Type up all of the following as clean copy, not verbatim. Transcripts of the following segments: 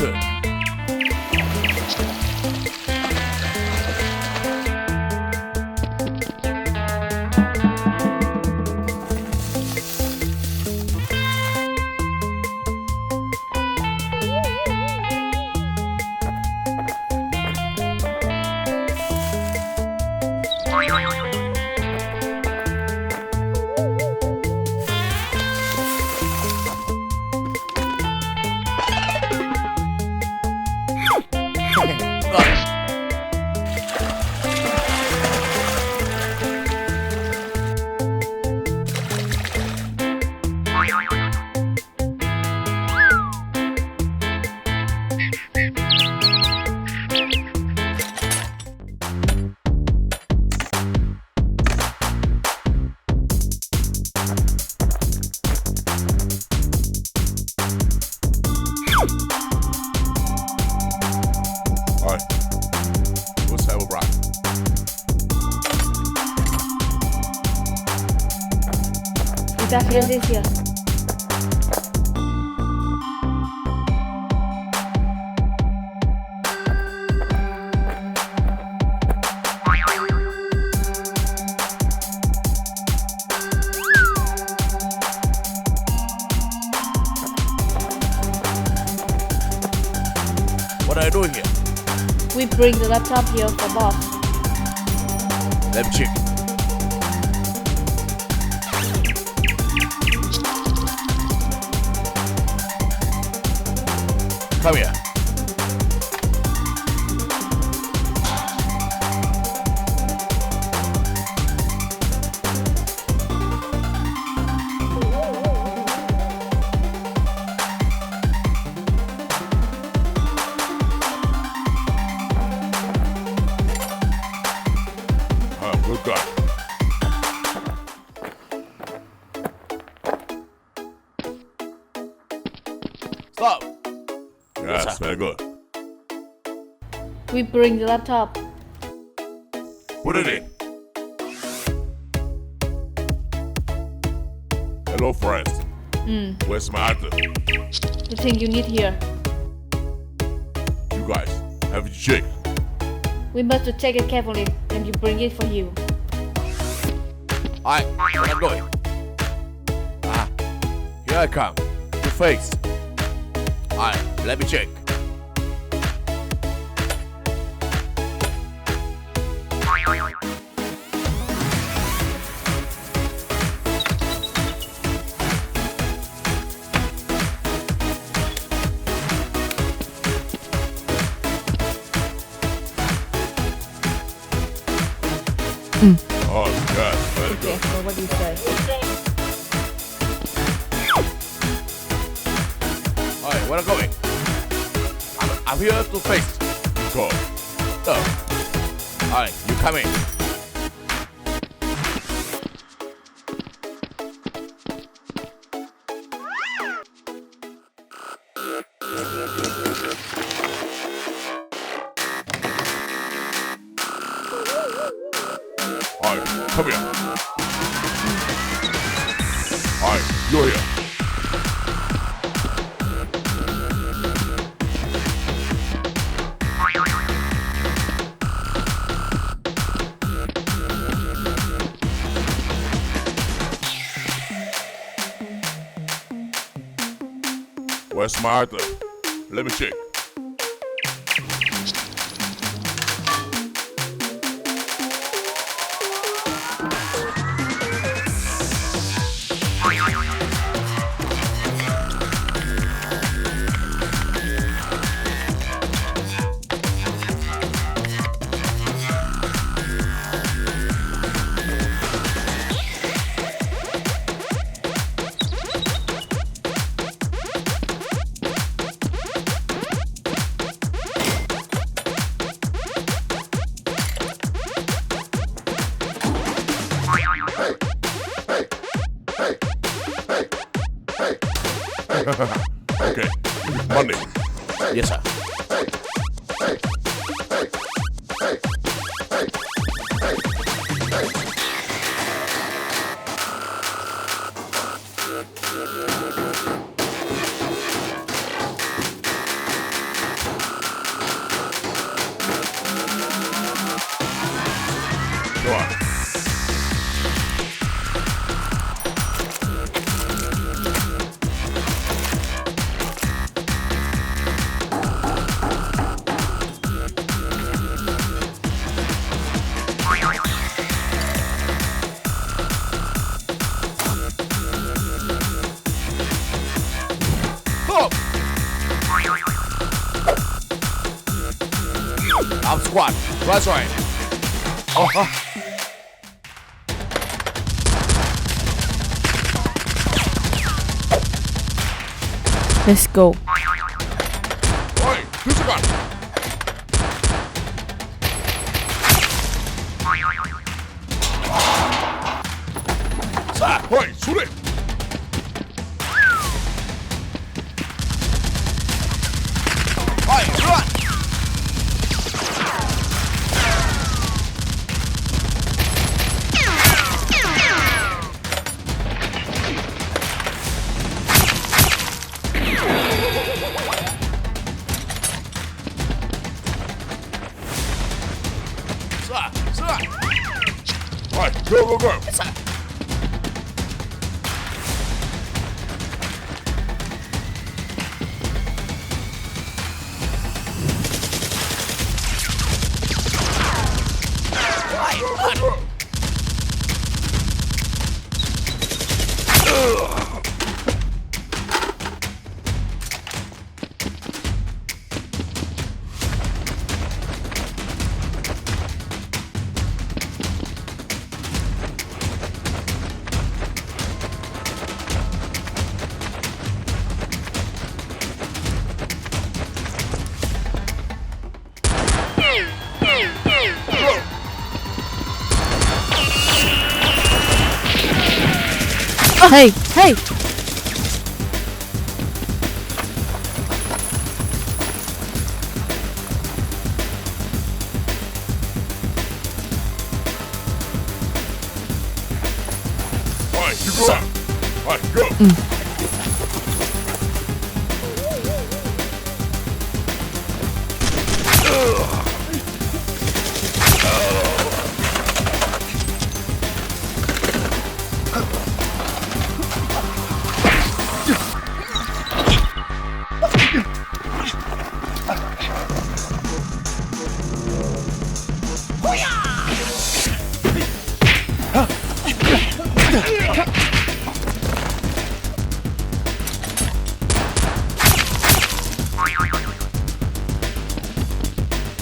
Good. Alright. Let's have a rock. Está Filadelfia. What are you doing here? We bring the laptop here for boss. Let me check. Come here. Good guy. Stop. Yes, Yes, very good. We bring the laptop. Put it in. Hello, friends. Where's my item? The thing you need here. You guys, have you checked? We must check it carefully and you bring it for you. Alright, where I'm going? Ah, here I come. Your face. Alright, let me check. Oh, yes, very Okay, good. so what do you say? Alright, where I'm going? I'm here to face. Go. So. Alright, you come in. Alright, come here. Alright, you're here. Where's my item? Let me check. Okay, money. Yes, sir. squad. That's right. Let's go. Oi, who's gun? 자, oi, 소리. oi, run. Alright, go, go, go. Hey, hey. Alright, you go out. Alright, go.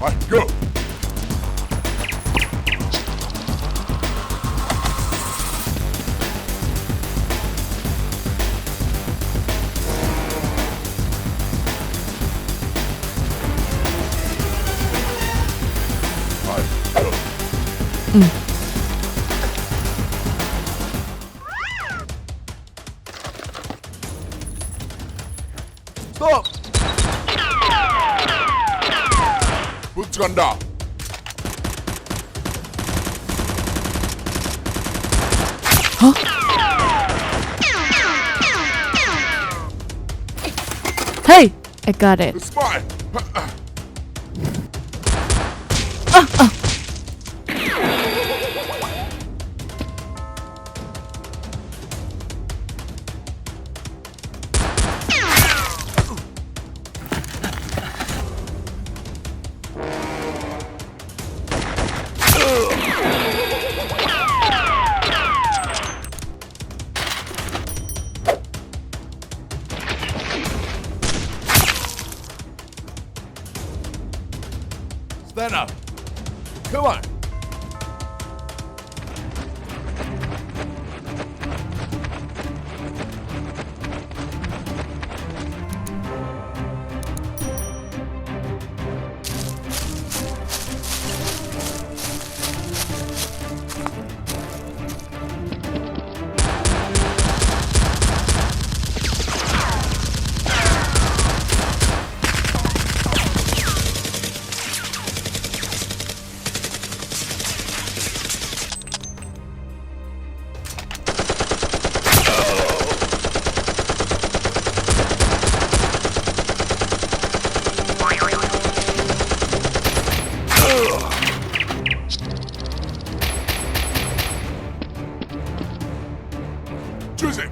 Alright, go. Alright, go. Stop! 부츠 간다. Hey, I got it. The spy. Stand up. Come on. Choosing.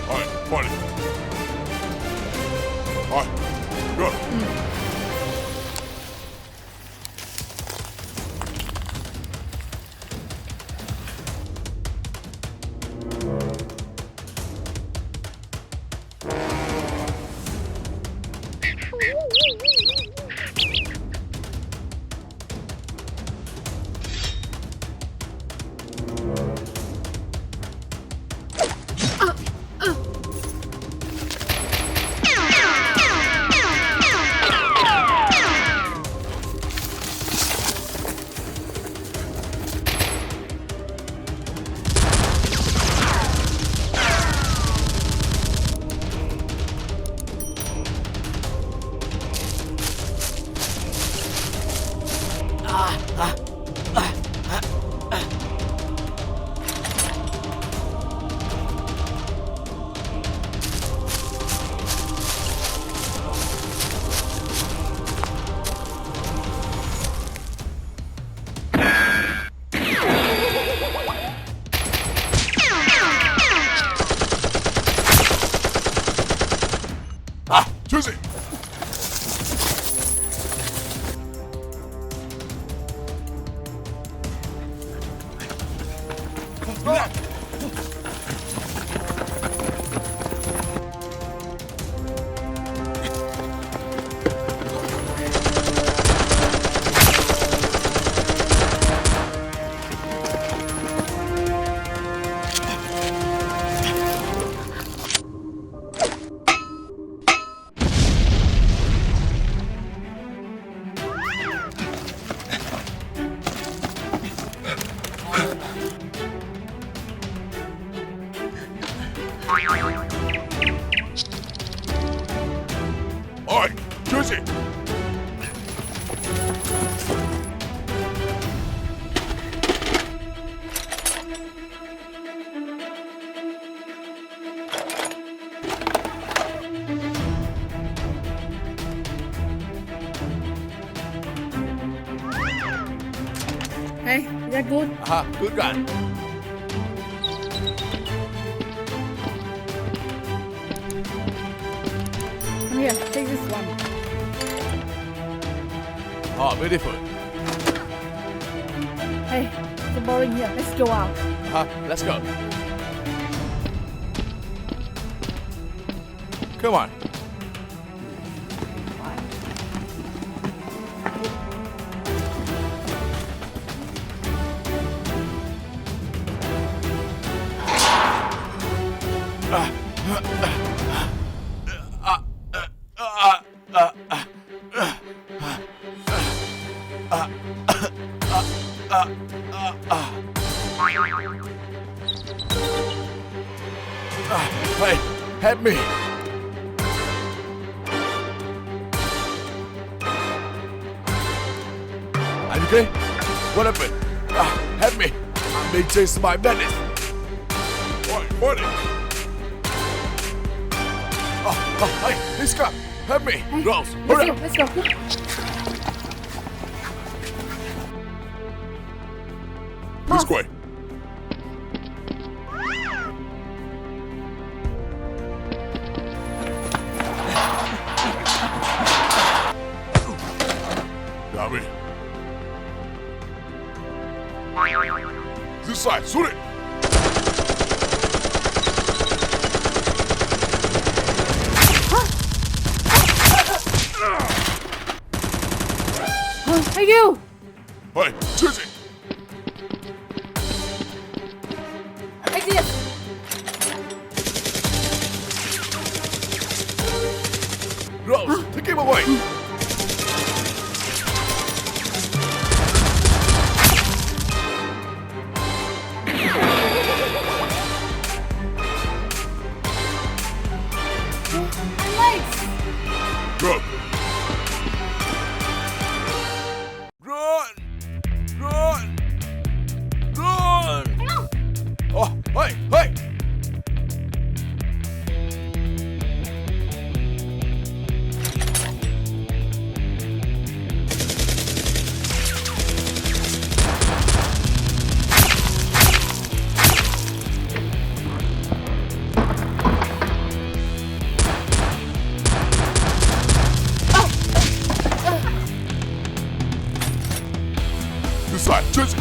Alright, party. Alright, go. Alright, Jersey. Hey, is that good? Good gun. Come here, take this one. Oh, beautiful. Hey, it's boring here. Let's go out. Let's go. Come on. Hey, help me. Are you okay? What happened? Help me. I'm being chased by bandits. What? Hey, this cop. Help me. Hey, Rose, hurry up. let's go. This way. Got me. This side, shoot it. Hey, you! Hey, Jersey. Take this! Rose, take him away. Go. Run! Oh, hey! This side, Jersey.